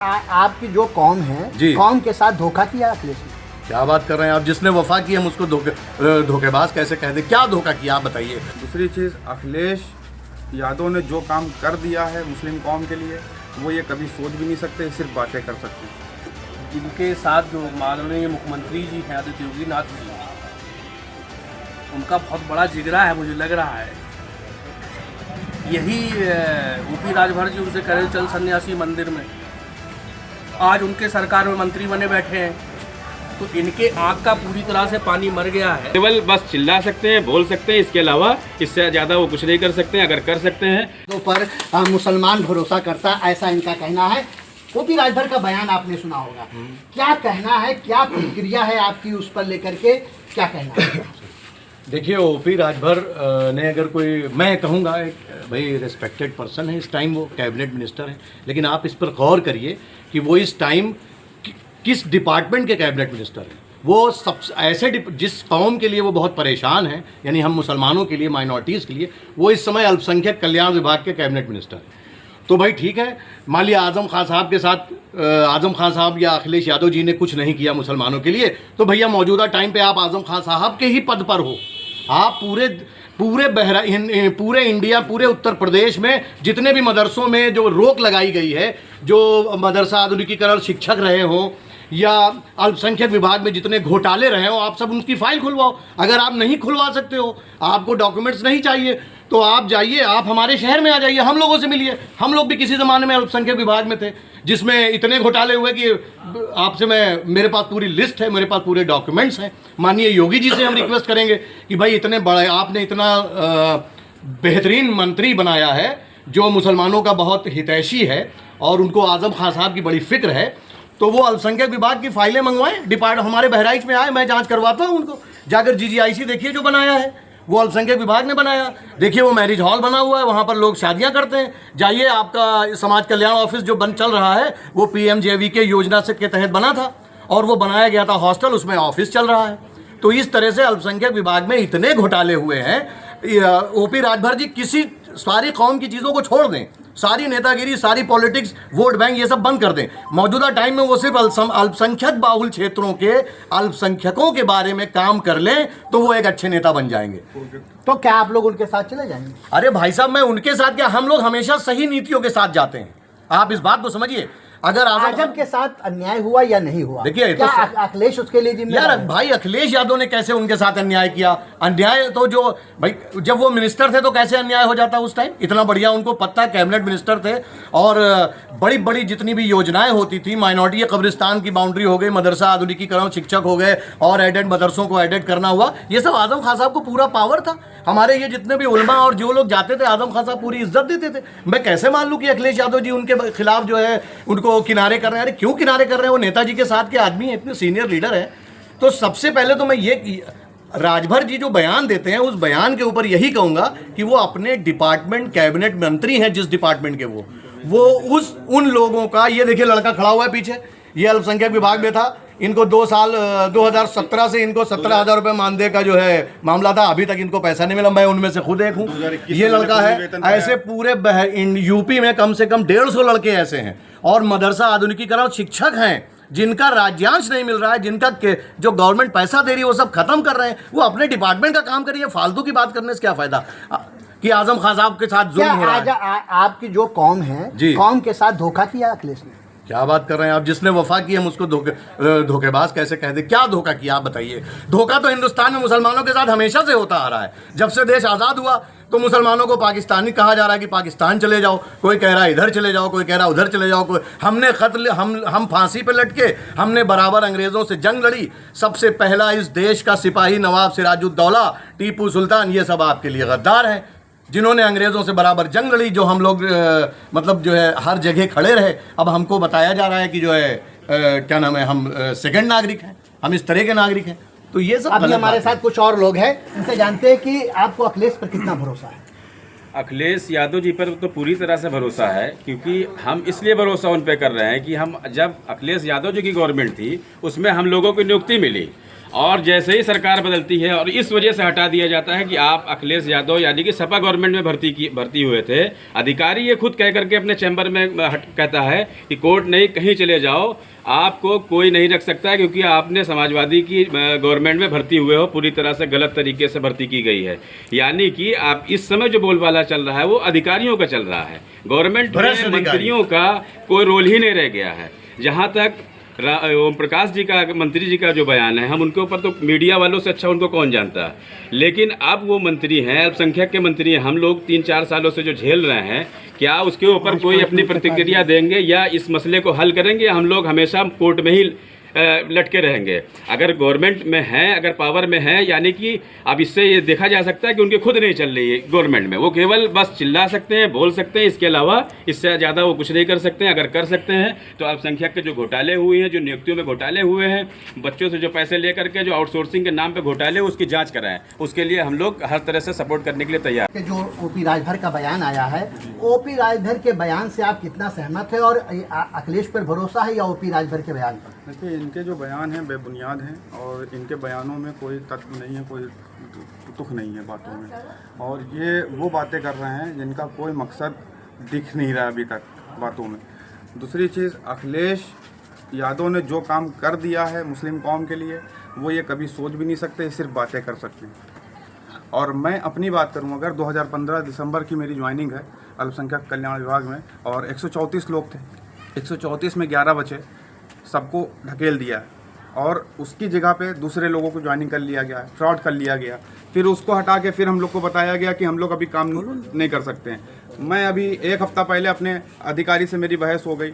आपकी जो कौम है जी, कौम के साथ धोखा किया अखिलेश ने। क्या बात कर रहे हैं आप। जिसने वफा की हम उसको धोखेबाज कैसे कह दें। क्या धोखा किया आप बताइए। दूसरी चीज़, अखिलेश यादव ने जो काम कर दिया है मुस्लिम कौम के लिए वो ये कभी सोच भी नहीं सकते, सिर्फ बातें कर सकते हैं। इनके साथ जो माननीय मुख्यमंत्री जी हैं आदित्य योगी नाथ जी, उनका बहुत बड़ा जिगरा है, मुझे लग रहा है। यही यूपी राजभर जी उनसे करे चल सन्यासी मंदिर में, आज उनके सरकार में मंत्री बने बैठे हैं, तो इनके आँख का पूरी तरह से पानी मर गया है। केवल बस चिल्ला सकते हैं, बोल सकते हैं, इसके अलावा इससे ज़्यादा वो कुछ नहीं कर सकते हैं। अगर कर सकते हैं तो पर मुसलमान भरोसा करता, ऐसा इनका कहना है। यूपी राजभर का बयान आपने सुना होगा, क्या कहना है, क्या प्रतिक्रिया है आपकी उस पर लेकर के, क्या कहना है? देखिए, ओपी राजभर ने अगर कोई, मैं कहूँगा एक भाई रिस्पेक्टेड पर्सन है, इस टाइम वो कैबिनेट मिनिस्टर है, लेकिन आप इस पर गौर करिए कि वो इस टाइम किस डिपार्टमेंट के कैबिनेट मिनिस्टर हैं। वो सब ऐसे जिस कौम के लिए वो बहुत परेशान हैं, यानी हम मुसलमानों के लिए, माइनॉरिटीज़ के लिए, वो इस समय अल्पसंख्यक कल्याण विभाग के कैबिनेट मिनिस्टर हैं। तो भाई ठीक है, मान लिया आजम खान साहब के साथ आजम खान साहब या अखिलेश यादव जी ने कुछ नहीं किया मुसलमानों के लिए, तो भैया मौजूदा टाइम पे आप आजम खान साहब के ही पद पर हो। आप पूरे इंडिया, पूरे उत्तर प्रदेश में जितने भी मदरसों में जो रोक लगाई गई है, जो मदरसा आधुनिकीकरण शिक्षक रहे हों या अल्पसंख्यक विभाग में जितने घोटाले रहे हो, आप सब उनकी फाइल खुलवाओ। अगर आप नहीं खुलवा सकते हो, आपको डॉक्यूमेंट्स नहीं चाहिए, तो आप जाइए, आप हमारे शहर में आ जाइए, हम लोगों से मिलिए। हम लोग भी किसी ज़माने में अल्पसंख्यक विभाग में थे, जिसमें इतने घोटाले हुए कि आपसे मेरे पास पूरी लिस्ट है, मेरे पास पूरे डॉक्यूमेंट्स हैं। माननीय योगी जी से हम रिक्वेस्ट करेंगे कि भाई इतने बड़े आपने इतना बेहतरीन मंत्री बनाया है जो मुसलमानों का बहुत हितैषी है और उनको आजम खान साहब की बड़ी फिक्र है, तो वो अल्पसंख्यक विभाग की फाइलें मंगवाएं। हमारे बहराइच में आए, मैं जांच करवाता हूं उनको। जाकर जीजीआईसी देखिए जो बनाया है, वो अल्पसंख्यक विभाग ने बनाया। देखिए वो मैरिज हॉल बना हुआ है, वहां पर लोग शादियां करते हैं। जाइए, आपका समाज कल्याण ऑफिस जो चल रहा है वो पीएमजेवीके योजना से के तहत बना था और वो बनाया गया था हॉस्टल, उसमें ऑफिस चल रहा है। तो इस तरह से अल्पसंख्यक विभाग में इतने घोटाले हुए हैं। ओपी राजभर जी किसी सारी कौम की चीज़ों को छोड़ दें, सारी नेतागिरी, सारी पॉलिटिक्स, वोट बैंक, ये सब बंद कर दें। मौजूदा टाइम में वो सिर्फ अल्पसंख्यक बाहुल क्षेत्रों के अल्पसंख्यकों के बारे में काम कर लें, तो वो एक अच्छे नेता बन जाएंगे। तो क्या आप लोग उनके साथ चले जाएंगे? अरे भाई साहब, मैं उनके साथ क्या, हम लोग हमेशा सही नीतियों के साथ जाते हैं। आप इस बात को समझिए। अगर आजम के साथ अन्याय हुआ या नहीं हुआ, देखिए, क्या अखिलेश उसके लिए जिम्मेदार यार है? भाई, अखिलेश यादव ने कैसे उनके साथ अन्याय किया? अन्याय तो जो भाई, जब वो मिनिस्टर थे तो कैसे अन्याय हो जाता उस टाइम? इतना बढ़िया उनको पता है, कैबिनेट मिनिस्टर थे और बड़ी बड़ी जितनी भी योजनाएं होती थी, माइनॉरिटी कब्रिस्तान की बाउंड्री हो गई, मदरसा आधुनिकीकरण शिक्षक हो गए और एडेड मदरसों को एडेड करना हुआ, ये सब आजम खान साहब को पूरा पावर था। हमारे ये जितने भी उलमा और जो लोग जाते थे, आजम खान साहब पूरी इज्जत देते थे। मैं कैसे मान लूँ कि अखिलेश यादव जी उनके खिलाफ जो है उनको किनारे कर रहे हैं? क्यों किनारे कर रहे हैं? वो नेताजी के साथ के आदमी हैं, इतने सीनियर लीडर हैं। तो सबसे पहले तो मैं ये राजभर जी जो बयान देते हैं, उस बयान के ऊपर यही कहूंगा कि वो अपने डिपार्टमेंट, कैबिनेट मंत्री हैं जिस डिपार्टमेंट के, वो उन लोगों का, ये देखिए लड़का खड़ा हुआ है पीछे, ये अल्पसंख्यक विभाग में था। इनको 2 साल 2017 से इनको 17,000 रुपये मानदेय का जो है मामला था, अभी तक इनको पैसा नहीं मिला। मैं उनमें से खुद एक हूँ। ये लड़का है, ऐसे पूरे यूपी में कम से कम 150 लड़के ऐसे हैं और मदरसा आधुनिकीकरण शिक्षक हैं जिनका राज्यांश नहीं मिल रहा है, जिनका जो गवर्नमेंट पैसा दे रही है वो सब खत्म कर रहे हैं। वो अपने डिपार्टमेंट का काम करिए, फालतू की बात करने से क्या फायदा कि आजम खान साहब के साथ जुल्म हो रहा है। आपकी जो कौम है जी, कौम के साथ धोखा किया अखिलेश ने। क्या बात कर रहे हैं आप। जिसने वफा की हम उसको धोखेबाज कैसे कह दें। क्या धोखा किया आप बताइए। धोखा तो हिंदुस्तान में मुसलमानों के साथ हमेशा से होता आ रहा है। जब से देश आज़ाद हुआ तो मुसलमानों को पाकिस्तानी कहा जा रहा है कि पाकिस्तान चले जाओ, कोई कह रहा है इधर चले जाओ, कोई कह रहा है उधर चले जाओ। हमने हम फांसी पे लटके, हमने बराबर अंग्रेज़ों से जंग लड़ी। सबसे पहला इस देश का सिपाही नवाब सिराजुद्दौला, टीपू सुल्तान, ये सब आपके लिए गद्दार हैं जिन्होंने अंग्रेज़ों से बराबर जंग लड़ी। जो हम लोग मतलब जो है हर जगह खड़े रहे। अब हमको बताया जा रहा है कि जो है क्या नाम है, हम सेकंड नागरिक हैं, हम इस तरह के नागरिक हैं। तो ये सब अभी हमारे साथ कुछ और लोग हैं, इनसे जानते हैं कि आपको अखिलेश पर कितना भरोसा है। अखिलेश यादव जी पर तो पूरी तरह से भरोसा है, क्योंकि हम इसलिए भरोसा उन पर कर रहे हैं कि हम जब अखिलेश यादव जी की गवर्नमेंट थी उसमें हम लोगों को नियुक्ति मिली और जैसे ही सरकार बदलती है और इस वजह से हटा दिया जाता है कि आप अखिलेश यादव यानी कि सपा गवर्नमेंट में भर्ती हुए थे। अधिकारी ये खुद कह करके अपने चैम्बर में कहता है कि कोर्ट नहीं, कहीं चले जाओ, आपको कोई नहीं रख सकता है क्योंकि आपने समाजवादी की गवर्नमेंट में भर्ती हुए हो, पूरी तरह से गलत तरीके से भर्ती की गई है। यानी कि आप इस समय जो बोलबाला चल रहा है वो अधिकारियों का चल रहा है, गवर्नमेंट में मंत्रियों का कोई रोल ही नहीं रह गया है। जहाँ तक ओम प्रकाश जी का, मंत्री जी का जो बयान है, हम उनके ऊपर तो मीडिया वालों से अच्छा उनको कौन जानता है, लेकिन अब वो मंत्री हैं, अल्पसंख्यक के मंत्री हैं, हम लोग 3-4 सालों से जो झेल रहे हैं, क्या उसके ऊपर कोई अपनी प्रतिक्रिया देंगे या इस मसले को हल करेंगे, या हम लोग हमेशा कोर्ट में ही लटके रहेंगे? अगर गवर्नमेंट में है, अगर पावर में है, यानी कि अब इससे ये देखा जा सकता है कि उनकी खुद नहीं चल रही है गवर्नमेंट में, वो केवल बस चिल्ला सकते हैं, बोल सकते हैं, इसके अलावा इससे ज़्यादा वो कुछ नहीं कर सकते हैं। अगर कर सकते हैं तो अल्पसंख्यक के जो घोटाले हुए हैं, जो नियुक्तियों में घोटाले हुए हैं, बच्चों से जो पैसे लेकर के जो आउटसोर्सिंग के नाम पर घोटाले, उसकी जाँच कराएं। उसके लिए हम लोग हर तरह से सपोर्ट करने के लिए तैयार। कि जो ओपी राजभर का बयान आया है, ओपी राजभर के बयान से आप कितना सहमत है, और अखिलेश पर भरोसा है या ओपी राजभर के बयान पर? देखिए, इनके जो बयान हैं बेबुनियाद हैं और इनके बयानों में कोई तत्व नहीं है, कोई तुक नहीं है बातों में, और ये वो बातें कर रहे हैं जिनका कोई मकसद दिख नहीं रहा अभी तक बातों में। दूसरी चीज़, अखिलेश यादव ने जो काम कर दिया है मुस्लिम कौम के लिए, वो ये कभी सोच भी नहीं सकते, सिर्फ बातें कर सकते हैं। और मैं अपनी बात करूं, अगर 2015 दिसंबर की मेरी ज्वाइनिंग है अल्पसंख्यक कल्याण विभाग में, और 134 लोग थे, 134 में 11 बचे, सबको ढकेल दिया है और उसकी जगह पे दूसरे लोगों को ज्वाइनिंग कर लिया गया है, फ्रॉड कर लिया गया, फिर उसको हटा के फिर हम लोग को बताया गया कि हम लोग अभी काम नहीं कर सकते हैं। मैं अभी 1 हफ्ता पहले अपने अधिकारी से मेरी बहस हो गई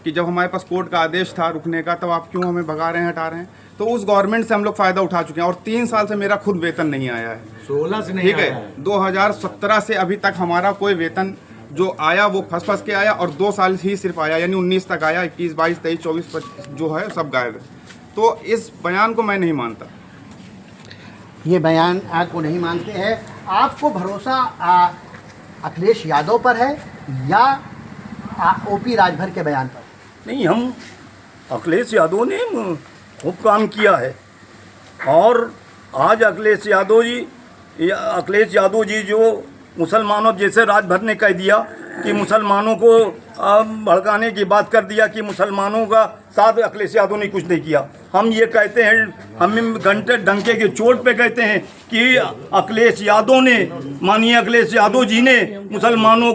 कि जब हमारे पास कोर्ट का आदेश था रुकने का, तब आप क्यों हमें भगा रहे हैं, हटा रहे हैं? तो उस गवर्नमेंट से हम लोग फ़ायदा उठा चुके हैं और 3 साल से मेरा खुद वेतन नहीं आया है, 16 से नहीं, ठीक है। 2017 से अभी तक हमारा कोई वेतन जो आया वो फंस के आया, और 2 साल ही सिर्फ आया, यानी 19 तक आया, 21, 22, 23, 24 जो है सब गायब है। तो इस बयान को मैं नहीं मानता। ये बयान आपको नहीं मानते हैं? आपको भरोसा अखिलेश यादव पर है या ओपी राजभर के बयान पर? नहीं, हम अखिलेश यादव ने खूब काम किया है, और आज अखिलेश यादव जी जो मुसलमानों, जैसे राजभर ने कह दिया कि मुसलमानों को भड़काने की बात कर दिया कि मुसलमानों का साथ अखिलेश यादव ने कुछ नहीं किया। हम ये कहते हैं, हम घंटे डंके के चोट पे कहते हैं कि अखिलेश यादव ने, माननीय अखिलेश यादव जी ने मुसलमानों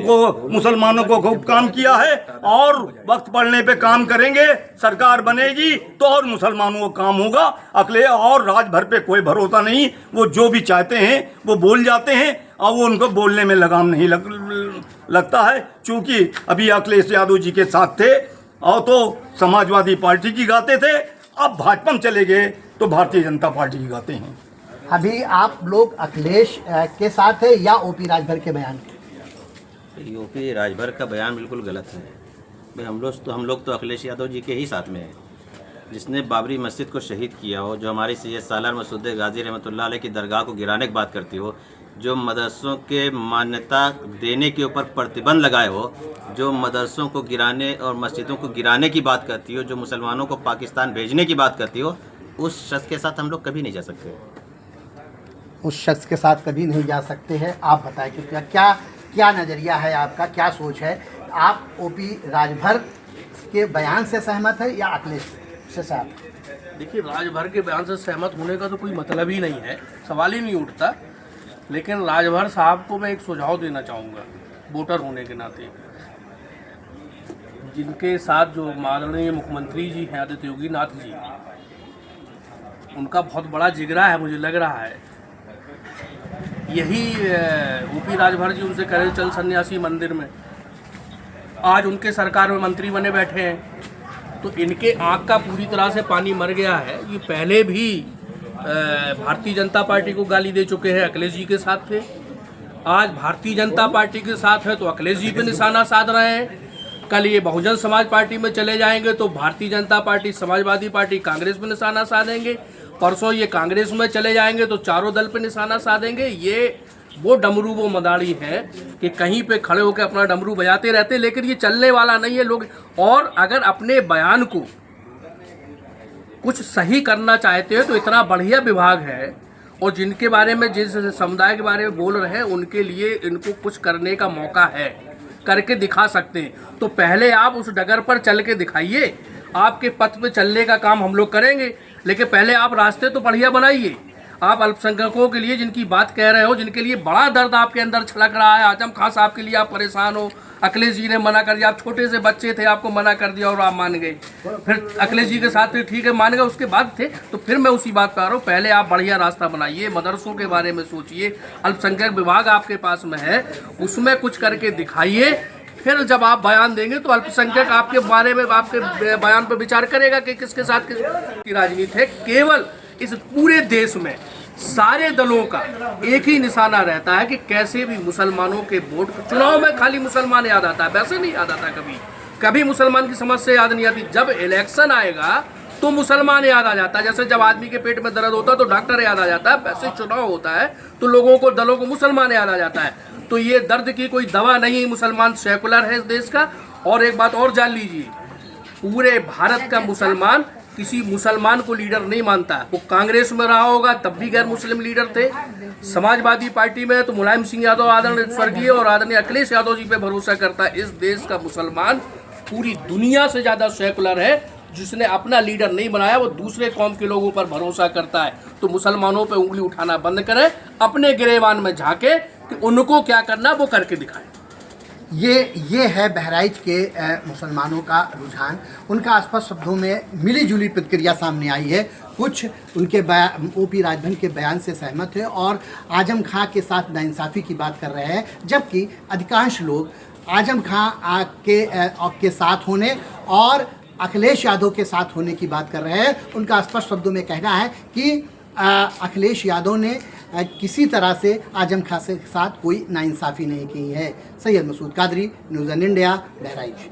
को खूब काम किया है, और वक्त पड़ने पे काम करेंगे, सरकार बनेगी तो और मुसलमानों को काम होगा। अखिलेश और राजभर पे कोई भरोसा नहीं, वो जो भी चाहते हैं वो बोल जाते हैं, और वो उनको बोलने में लगाम नहीं लगता है। चूँकि अभी अखिलेश यादव जी के साथ थे और तो समाजवादी पार्टी की गाते थे, अब भाजपा में चले गए तो भारतीय जनता पार्टी की गाते हैं। अभी आप लोग अखिलेश के साथ है या ओपी राजभर के बयान के? ओपी राजभर का बयान बिल्कुल गलत है भाई। हम लोग तो अखिलेश यादव जी के ही साथ में हैं, जिसने बाबरी मस्जिद को शहीद किया हो, जो हमारी सैयद सालार मसूद गाजी रहमतुल्लाह अलैह की दरगाह को गिराने की बात करती हो, जो मदरसों के मान्यता देने के ऊपर प्रतिबंध लगाए हो, जो मदरसों को गिराने और मस्जिदों को गिराने की बात करती हो, जो मुसलमानों को पाकिस्तान भेजने की बात करती हो, उस शख्स के साथ हम लोग कभी नहीं जा सकते। उस शख्स के साथ कभी नहीं जा सकते हैं। आप बताएं कि क्या नज़रिया है आपका, क्या सोच है? आप ओपी राजभर के बयान से सहमत है या अखिलेश से सहमत? देखिए, राजभर के बयान से सहमत होने का तो कोई मतलब ही नहीं है, सवाल ही नहीं उठता। लेकिन राजभर साहब को मैं एक सुझाव देना चाहूँगा, वोटर होने के नाते, जिनके साथ जो माननीय मुख्यमंत्री जी हैं आदित्य योगी नाथ जी, उनका बहुत बड़ा जिगरा है, मुझे लग रहा है। यही ओपी राजभर जी उनसे कह रहे चल सन्यासी मंदिर में, आज उनके सरकार में मंत्री बने बैठे हैं, तो इनके आँख का पूरी तरह से पानी मर गया है। ये पहले भी भारतीय जनता पार्टी को गाली दे चुके हैं, अखिलेश जी के साथ थे, आज भारतीय जनता पार्टी के साथ है तो अखिलेश जी पे निशाना साध रहे हैं। कल ये बहुजन समाज पार्टी में चले जाएंगे तो भारतीय जनता पार्टी, समाजवादी पार्टी, कांग्रेस पे निशाना साधेंगे। परसों ये कांग्रेस में चले जाएंगे तो चारों दल पे निशाना साधेंगे। ये वो डमरू, वो मदारी है कि कहीं पे खड़े होकर अपना डमरू बजाते रहते, लेकिन ये चलने वाला नहीं है लोग। और अगर अपने बयान को कुछ सही करना चाहते हो तो इतना बढ़िया विभाग है, और जिनके बारे में, जिस समुदाय के बारे में बोल रहे हैं, उनके लिए इनको कुछ करने का मौका है, करके दिखा सकते हैं। तो पहले आप उस डगर पर चल के दिखाइए। आपके पथ पे चलने का काम हम लोग करेंगे, लेकिन पहले आप रास्ते तो बढ़िया बनाइए। आप अल्पसंख्यकों के लिए जिनकी बात कह रहे हो, जिनके लिए बड़ा दर्द आपके अंदर छलक रहा है, आजम खान साहब के लिए आप परेशान हो, अखिलेश जी ने मना कर दिया, आप छोटे से बच्चे थे, आपको मना कर दिया और आप मान गए, फिर अखिलेश जी के साथ ठीक है मान गए, उसके बाद थे, तो फिर मैं उसी बात पर आ रहा हूँ। पहले आप बढ़िया रास्ता बनाइए, मदरसों के बारे में सोचिए, अल्पसंख्यक विभाग आपके पास में है, उसमें कुछ करके दिखाइए। फिर जब आप बयान देंगे तो अल्पसंख्यक आपके बारे में, आपके बयान पर विचार करेगा कि किसके साथ किसकी राजनीति है। केवल इस पूरे देश में सारे दलों का एक ही निशाना रहता है कि कैसे भी मुसलमानों के वोट, चुनाव में खाली मुसलमान याद आता है, वैसे नहीं याद आता कभी मुसलमान की समस्या याद नहीं आती। जब इलेक्शन आएगा तो मुसलमान याद आ जाता है। जैसे जब आदमी के पेट में दर्द होता है तो डॉक्टर याद आ जाता है, वैसे चुनाव होता है तो लोगों को, दलों को मुसलमान याद आ जाता है। तो ये दर्द की कोई दवा नहीं, मुसलमान सेकुलर है इस देश का। और एक बात और जान लीजिए, पूरे भारत का मुसलमान किसी मुसलमान को लीडर नहीं मानता है। वो कांग्रेस में रहा होगा तब भी गैर मुस्लिम लीडर थे, समाजवादी पार्टी में तो मुलायम सिंह यादव आदरणीय स्वर्गीय और आदरणीय अखिलेश यादव जी पे भरोसा करता है। इस देश का मुसलमान पूरी दुनिया से ज़्यादा सेकुलर है, जिसने अपना लीडर नहीं बनाया, वो दूसरे कौम के लोगों पर भरोसा करता है। तो मुसलमानों पे उंगली उठाना बंद करें, अपने गिरेबान में झांके कि उनको क्या करना वो करके दिखाएं। ये है बहराइच के मुसलमानों का रुझान। उनका स्पष्ट शब्दों में मिली जुली प्रतिक्रिया सामने आई है। कुछ उनके ओपी राजभर के बयान से सहमत है और आजम खां के साथ नाइंसाफ़ी की बात कर रहे हैं, जबकि अधिकांश लोग आजम खां के साथ होने और अखिलेश यादव के साथ होने की बात कर रहे हैं। उनका स्पष्ट शब्दों में कहना है कि अखिलेश यादव ने किसी तरह से आजम खां के साथ कोई नाइंसाफ़ी नहीं की है। Syed Masood Qadri, news India, Bahraich.